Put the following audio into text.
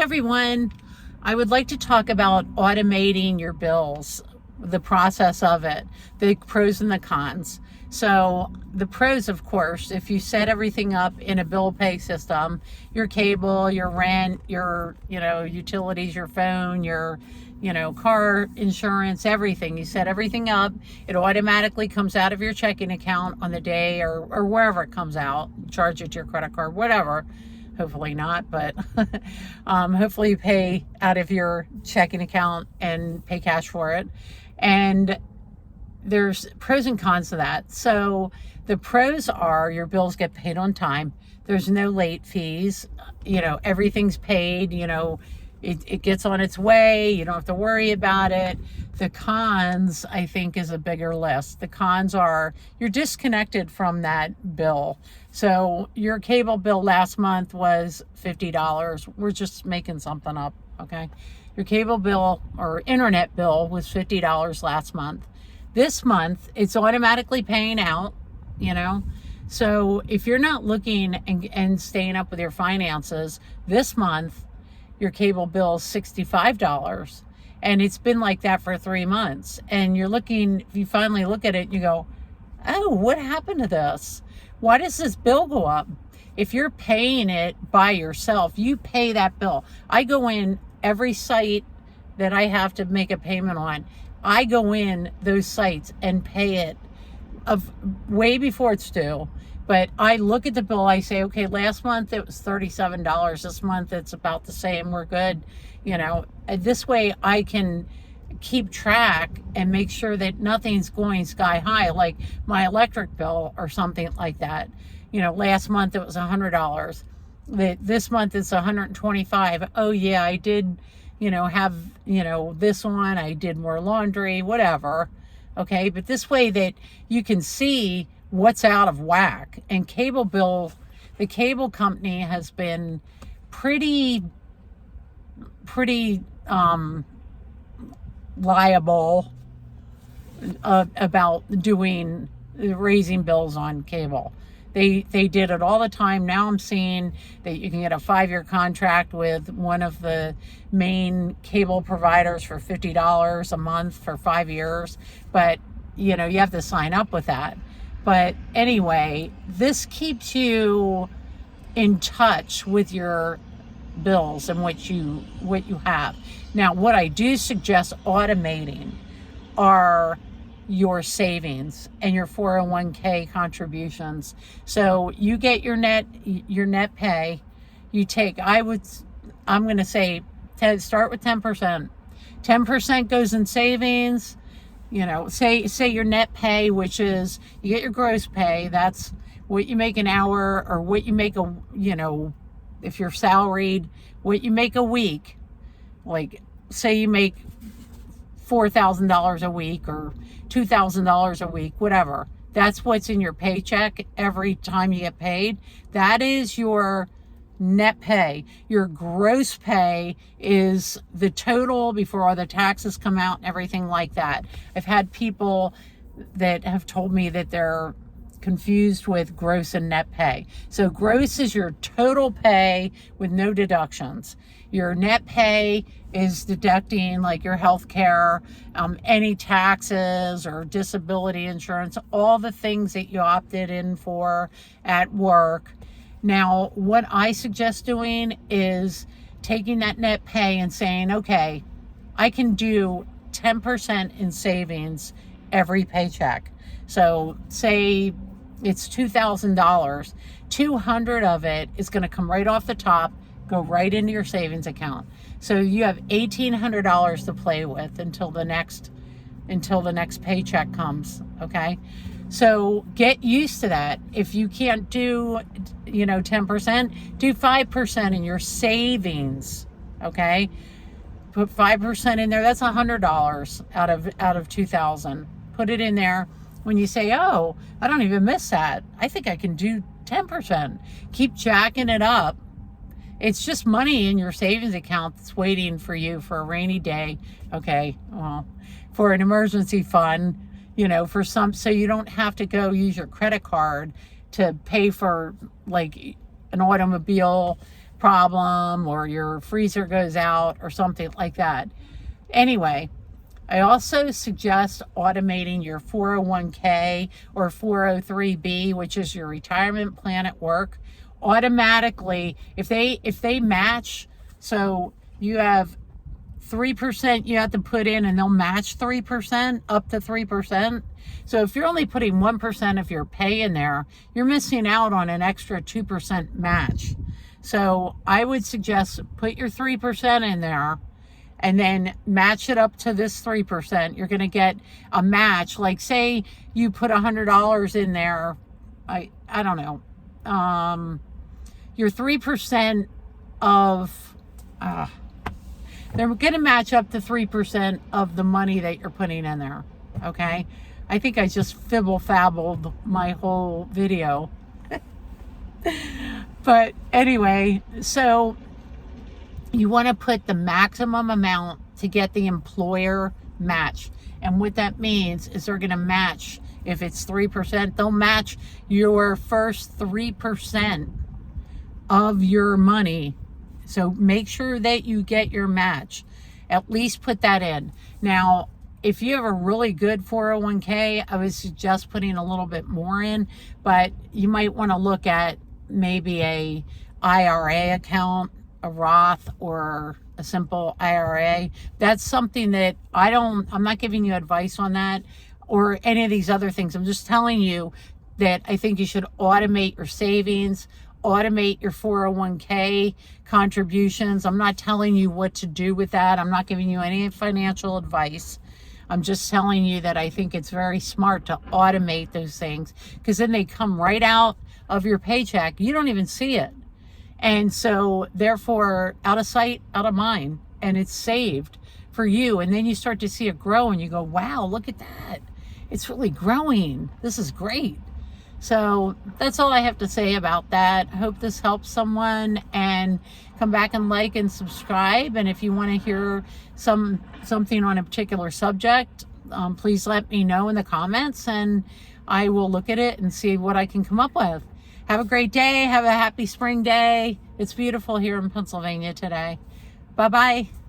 everyone. I would like to talk about automating your bills, the process of it, the pros and the cons. So the pros, of course, if you set everything up in a bill pay system, your cable, your rent, your, utilities, your phone, your, car insurance, everything, you set everything up, it automatically comes out of your checking account on the day or wherever it comes out, charge it to your credit card, whatever. Hopefully not, but hopefully you pay out of your checking account and pay cash for it. And there's pros and cons to that. So the pros are your bills get paid on time. There's no late fees. Everything's paid. It gets on its way. You don't have to worry about it. The cons, I think, is a bigger list. The cons are you're disconnected from that bill. So your cable bill last month was $50. We're just making something up, okay? Your cable bill or internet bill was $50 last month. This month, it's automatically paying out, So if you're not looking and staying up with your finances, this month, your cable bill is $65. And it's been like that for 3 months. And you finally look at it and you go, oh, what happened to this? Why does this bill go up? If you're paying it by yourself, you pay that bill. I go in every site that I have to make a payment on. I go in those sites and pay it way before it's due. But I look at the bill, I say, okay, last month it was $37. This month it's about the same. We're good. This way I can keep track and make sure that nothing's going sky high, like my electric bill or something like that. Last month it was $100. This month it's $125. Oh yeah, I did, have, this one, I did more laundry, whatever. Okay. But this way that you can see what's out of whack. And the cable company has been pretty liable about raising bills on cable. They did it all the time. Now I'm seeing that you can get a 5-year contract with one of the main cable providers for $50 a month for 5 years. But, you have to sign up with that. But anyway, this keeps you in touch with your bills and what you have. Now, what I do suggest automating are your savings and your 401k contributions. So you get your net pay. You take, I'm going to say, start with 10%. 10% goes in savings. Say your net pay, which is you get your gross pay. That's what you make an hour or what you make if you're salaried, what you make a week. Like say you make $4,000 a week or $2,000 a week, whatever. That's what's in your paycheck every time you get paid. That is your net pay. Your gross pay is the total before all the taxes come out and everything like that. I've had people that have told me that they're confused with gross and net pay. So gross is your total pay with no deductions. Your net pay is deducting like your health care, any taxes or disability insurance, all the things that you opted in for at work. Now, what I suggest doing is taking that net pay and saying, okay, I can do 10% in savings every paycheck. So say it's $2,000, 200 of it is going to come right off the top, go right into your savings account. So you have $1,800 to play with until the next paycheck comes. Okay. So get used to that. If you can't do, 10%, do 5% in your savings. Okay. Put 5% in there. That's $100 out of 2,000. Put it in there. When you say, oh, I don't even miss that. I think I can do 10%. Keep jacking it up. It's just money in your savings account that's waiting for you for a rainy day. Okay. Well, for an emergency fund, so you don't have to go use your credit card to pay for like an automobile problem or your freezer goes out or something like that. Anyway, I also suggest automating your 401k or 403b, which is your retirement plan at work. Automatically, if they match, so you have 3% you have to put in and they'll match 3%, up to 3%. So if you're only putting 1% of your pay in there, you're missing out on an extra 2% match. So I would suggest put your 3% in there and then match it up to this 3%. You're going to get a match. Like say you put $100 in there. I don't know. Your 3% of, they're going to match up to 3% of the money that you're putting in there. Okay. I think I just fibble-fabbled my whole video. But anyway, so you want to put the maximum amount to get the employer match. And what that means is they're going to match, if it's 3%, they'll match your first 3% of your money. So make sure that you get your match. At least put that in. Now, if you have a really good 401k, I would suggest putting a little bit more in, but you might want to look at maybe a IRA account, a Roth, or a simple IRA. That's something that I'm not giving you advice on that or any of these other things. I'm just telling you that I think you should automate your savings, automate your 401k contributions. I'm not telling you what to do with that. I'm not giving you any financial advice. I'm just telling you that I think it's very smart to automate those things, because then they come right out of your paycheck. You don't even see it. And so therefore, out of sight, out of mind, and it's saved for you. And then you start to see it grow and you go, wow, look at that. It's really growing. This is great. So that's all I have to say about that. I hope this helps someone, and come back and like and subscribe. And if you want to hear something on a particular subject, please let me know in the comments, and I will look at it and see what I can come up with. Have a great day. Have a happy spring day. It's beautiful here in Pennsylvania today. Bye-bye.